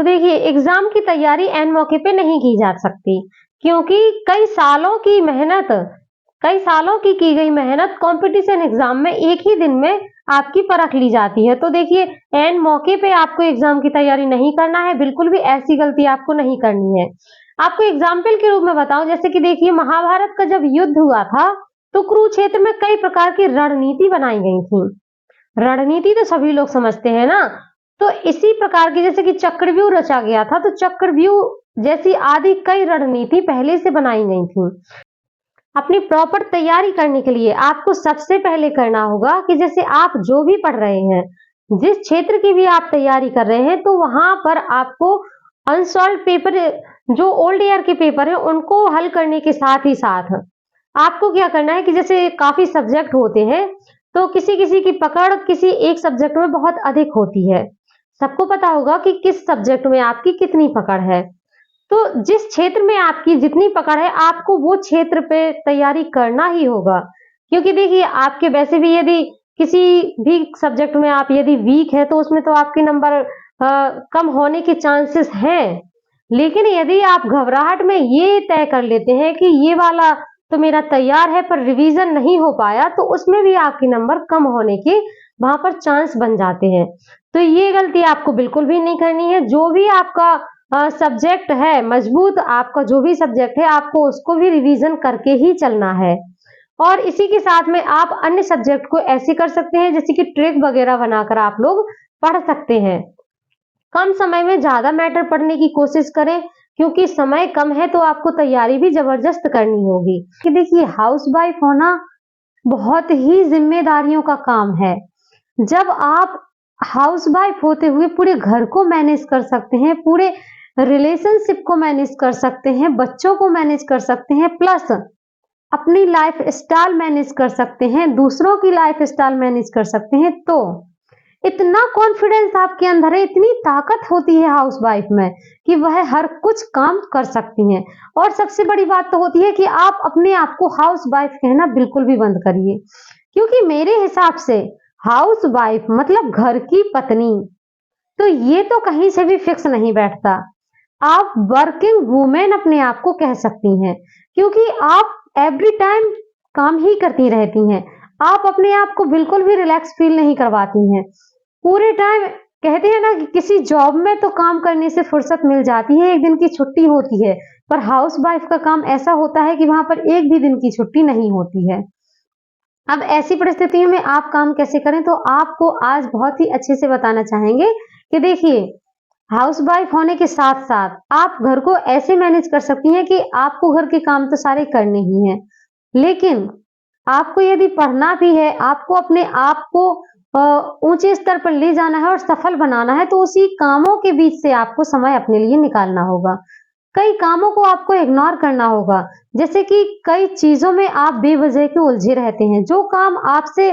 तो देखिए एग्जाम की तैयारी ऐन मौके पे नहीं की जा सकती, क्योंकि कई सालों की गई मेहनत कंपटीशन एग्जाम में एक ही दिन में आपकी परख ली जाती है। तो देखिए ऐन मौके पे आपको एग्जाम की तैयारी नहीं करना है, बिल्कुल भी ऐसी गलती आपको नहीं करनी है। आपको एग्जाम्पल के रूप में बताऊं, जैसे कि देखिए महाभारत का जब युद्ध हुआ था तो कुरुक्षेत्र में कई प्रकार की रणनीति बनाई गई थी। रणनीति तो सभी लोग समझते हैं ना। तो इसी प्रकार की जैसे कि चक्रव्यूह रचा गया था, तो चक्रव्यूह जैसी आदि कई रणनीति पहले से बनाई गई थी। अपनी प्रॉपर तैयारी करने के लिए आपको सबसे पहले करना होगा कि जैसे आप जो भी पढ़ रहे हैं, जिस क्षेत्र की भी आप तैयारी कर रहे हैं, तो वहां पर आपको अनसॉल्व पेपर, जो ओल्ड ईयर के पेपर है, उनको हल करने के साथ ही साथ आपको क्या करना है कि जैसे काफी सब्जेक्ट होते हैं, तो किसी किसी की पकड़ किसी एक सब्जेक्ट में बहुत अधिक होती है। सबको पता होगा कि किस सब्जेक्ट में आपकी कितनी पकड़ है। तो जिस क्षेत्र में आपकी जितनी पकड़ है, आपको वो क्षेत्र पे तैयारी करना ही होगा। क्योंकि देखिए आपके वैसे भी यदि किसी भी सब्जेक्ट में आप यदि वीक है, तो उसमें तो आपके नंबर कम होने के चांसेस हैं। लेकिन यदि आप घबराहट में ये तय कर लेते हैं कि ये वाला तो मेरा तैयार है पर रिवीजन नहीं हो पाया, तो उसमें भी आपके नंबर कम होने के वहां पर चांस बन जाते हैं। तो ये गलती आपको बिल्कुल भी नहीं करनी है। जो भी आपका सब्जेक्ट है मजबूत, आपका जो भी सब्जेक्ट है, आपको उसको भी रिवीजन करके ही चलना है। और इसी के साथ में आप अन्य सब्जेक्ट को ऐसे कर सकते हैं, जैसे कि ट्रिक वगैरह बनाकर आप लोग पढ़ सकते हैं। कम समय में ज्यादा मैटर पढ़ने की कोशिश करें, क्योंकि समय कम है, तो आपको तैयारी भी जबरदस्त करनी होगी। कि देखिए हाउस वाइफ होना बहुत ही जिम्मेदारियों का काम है। जब आप हाउस वाइफ होते हुए पूरे घर को मैनेज कर सकते हैं, पूरे रिलेशनशिप को मैनेज कर सकते हैं, बच्चों को मैनेज कर सकते हैं, प्लस अपनी लाइफ स्टाइल मैनेज कर सकते हैं, दूसरों की लाइफ स्टाइल मैनेज कर सकते हैं, तो इतना कॉन्फिडेंस आपके अंदर है, इतनी ताकत होती है हाउस वाइफ में कि वह हर कुछ काम कर सकती हैं। और सबसे बड़ी बात तो होती है कि आप अपने आप को हाउस वाइफ कहना बिल्कुल भी बंद करिए, क्योंकि मेरे हिसाब से हाउस वाइफ मतलब घर की पत्नी, तो ये तो कहीं से भी फिक्स नहीं बैठता। आप वर्किंग वुमेन अपने आप को कह सकती हैं, क्योंकि आप एवरी टाइम काम ही करती रहती हैं। आप अपने आप को बिल्कुल भी रिलैक्स फील नहीं करवाती हैं। पूरे टाइम कहते हैं ना कि किसी जॉब में तो काम करने से फुर्सत मिल जाती है, एक दिन की छुट्टी होती है, पर हाउस वाइफ का काम ऐसा होता है कि वहां पर एक भी दिन की छुट्टी नहीं होती है। अब ऐसी परिस्थितियों में आप काम कैसे करें, तो आपको आज बहुत ही अच्छे से बताना चाहेंगे कि देखिए हाउस वाइफ होने के साथ साथ आप घर को ऐसे मैनेज कर सकती हैं कि आपको घर के काम तो सारे करने ही हैं, लेकिन आपको यदि पढ़ना भी है, आपको अपने आप को ऊंचे स्तर पर ले जाना है और सफल बनाना है, तो उसी कामों के बीच से आपको समय अपने लिए निकालना होगा। कई कामों को आपको इग्नोर करना होगा, जैसे कि कई चीजों में आप बेवजह के उलझे रहते हैं। जो काम आपसे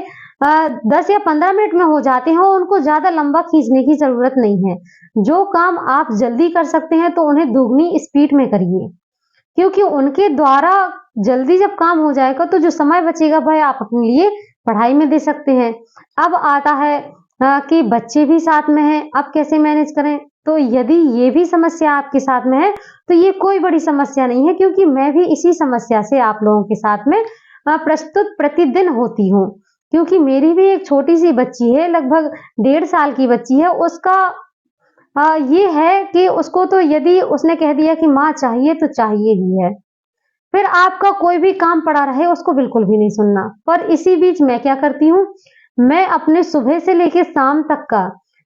10 या 15 मिनट में हो जाते हैं, उनको ज्यादा लंबा खींचने की जरूरत नहीं है। जो काम आप जल्दी कर सकते हैं, तो उन्हें दुगनी स्पीड में करिए, क्योंकि उनके द्वारा जल्दी जब काम हो जाएगा, तो जो समय बचेगा वह आप अपने लिए पढ़ाई में दे सकते हैं। अब आता है कि बच्चे भी साथ में हैं, अब कैसे मैनेज करें? तो यदि ये भी समस्या आपके साथ में है, तो ये कोई बड़ी समस्या नहीं है, क्योंकि मैं भी इसी समस्या से आप लोगों के साथ में प्रस्तुत प्रतिदिन होती हूँ। क्योंकि मेरी भी एक छोटी सी बच्ची है, लगभग 1.5 साल की बच्ची है। उसका ये है कि उसको तो यदि उसने कह दिया कि माँ चाहिए, तो चाहिए ही है। फिर आपका कोई भी काम पड़ा रहे, उसको बिल्कुल भी नहीं सुनना। पर इसी बीच मैं क्या करती हूँ, मैं अपने सुबह से लेकर शाम तक का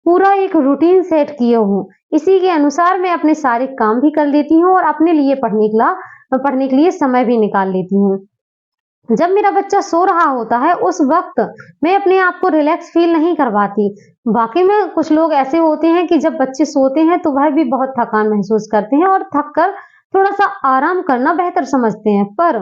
पूरा एक रूटीन सेट किए हूँ। इसी के अनुसार मैं अपने सारे काम भी कर लेती हूँ और अपने लिए पढ़ने के लिए समय भी निकाल लेती हूँ। जब मेरा बच्चा सो रहा होता है, उस वक्त मैं अपने आप को रिलैक्स फील नहीं करवाती। वाकई में कुछ लोग ऐसे होते हैं कि जब बच्चे सोते हैं, तो वह भी बहुत थकान महसूस करते हैं और थक कर थोड़ा सा आराम करना बेहतर समझते हैं। पर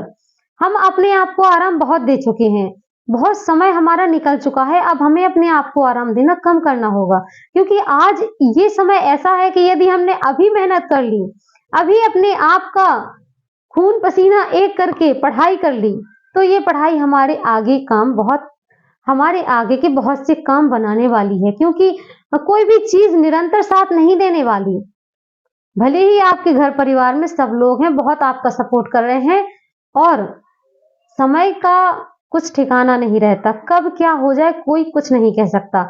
हम अपने आप को आराम बहुत दे चुके हैं, बहुत समय हमारा निकल चुका है। अब हमें अपने आप को आराम देना कम करना होगा, क्योंकि आज ये समय ऐसा है कि यदि हमने अभी मेहनत कर ली, अभी अपने आप का खून पसीना एक करके पढ़ाई कर ली, तो ये पढ़ाई हमारे आगे के बहुत से काम बनाने वाली है। क्योंकि कोई भी चीज निरंतर साथ नहीं देने वाली। भले ही आपके घर परिवार में सब लोग हैं, बहुत आपका सपोर्ट कर रहे हैं और समय का कुछ ठिकाना नहीं रहता, कब क्या हो जाए कोई कुछ नहीं कह सकता।